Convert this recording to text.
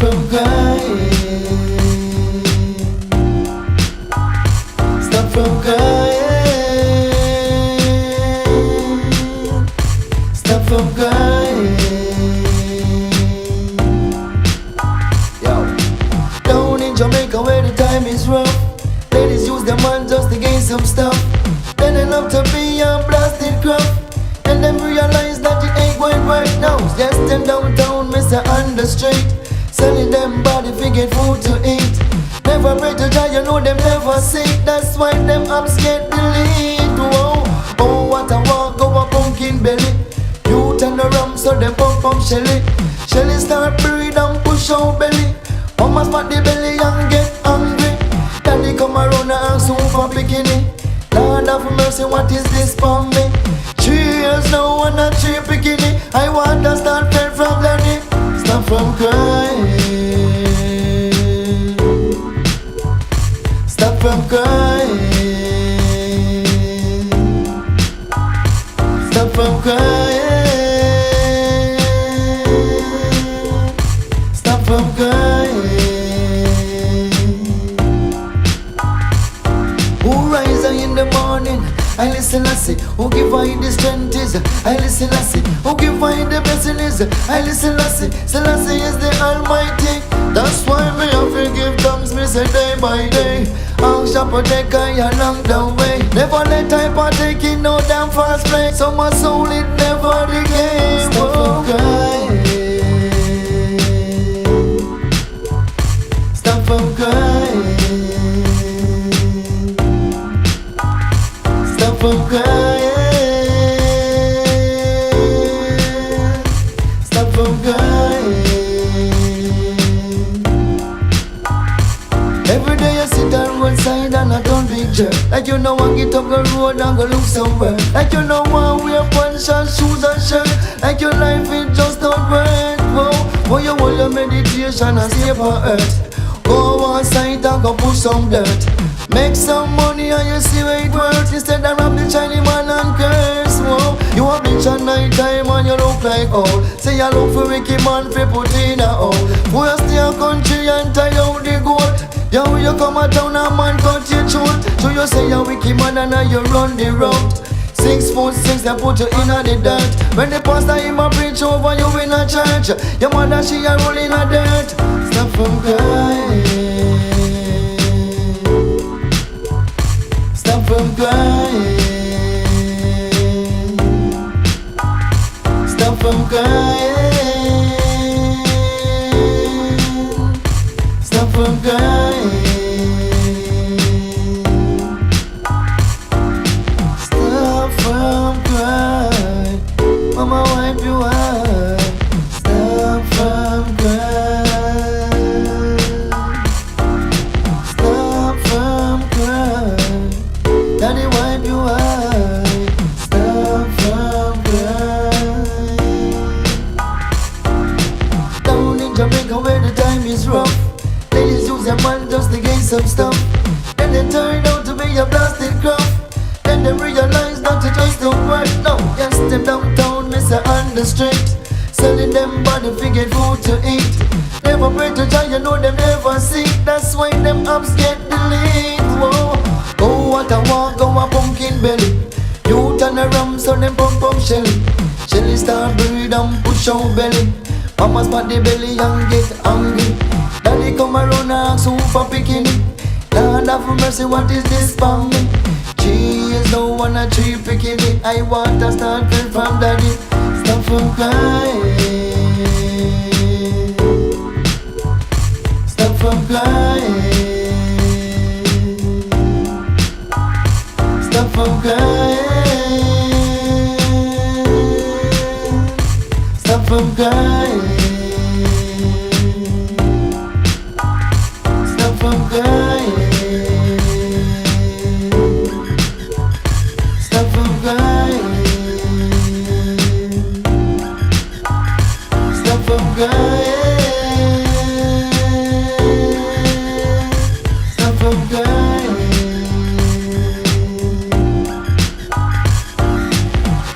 from crying. Stop from crying. Stop from crying. Yo. Down in Jamaica where the time is rough, ladies use their man just to gain some stuff. Then they love to be a blasted craft, and then realize that it ain't going right now. Just them downtown, Mr. on the street, selling them body fi get food to eat. Never pray to Jah, you know them never sick. That's why them apps get delete. Whoa, oh what a walk over pumpkin belly. Youth and the rum so them pump Shelly. Shelly start breathe and push out belly. Mama spot the belly and get hungry. Daddy come around and ask who for bikini. Lord of mercy, what is this for me? 3 years now and a 3 bikini. I want to start fed from Lenny. Stop from crying. Stop from crying. Stop from crying. Stop from crying. Who rise in the morning? I listen, I see. Who give I the strength is? I listen, I see. Who give I the blessing is? I listen, I see. Selassie is the Almighty. That's why me have to give thanks, me say day by day. I'll shop protect I along the way. Never let I partake in no damn fast play. So my soul it never the game. Stop from crying. Stop from crying. Stop from crying. Stop from crying. Every day I sit on one side and I don't picture. Like you know I get up the road and go look somewhere. Like you know I wear pants and shoes and shirt. Like your life is just not right. Whoa, you hold your meditation and save for earth. Go outside and go push some dirt. Make some money and you see where it works. Instead of rob the Chinese man and curse. Whoa, you a bitch at night time and you look like old. Say you look for Ricky man fi put in a hole. For you stay a country and tie out the goat. Yeah, when you come a town and man cut your throat. So you say you wicked man and now you run the route. 6'6", they put you in the dirt. When the pastor him a preach over you in a church, your mother she a roll in a dirt. Stop from crying. Stop from crying. Stop from crying. Stop from crying. Stop from crying. Mama wipe your eye. Stop from crying. Stop from crying. Daddy wipe your eye. Stop from crying. Down in Jamaica where the time is rough, ladies use their man just to gain some stuff. Then they turn out to be a blasted craft. Then they realize that it just don't work. No, yes, them downtown, Mr. on the street, selling them body fi get food to eat. Never pray to Jah, you know them never sick. That's why them apps get delete. Whoa, oh what a walk, go a pumpkin belly. Youth and the rum so them pump Shelly. Shelly start breathe and push out belly. Mama spot the belly and get hungry. Daddy come around and ask who for bikini. Lord of mercy, what is this for me? 3 years now and a 3 bikini. I want to start feel from daddy. Stop from crying. Stop from crying. Stop from crying. Stop from crying. Stop from crying. Stop from crying. Stop from crying. Stop from crying.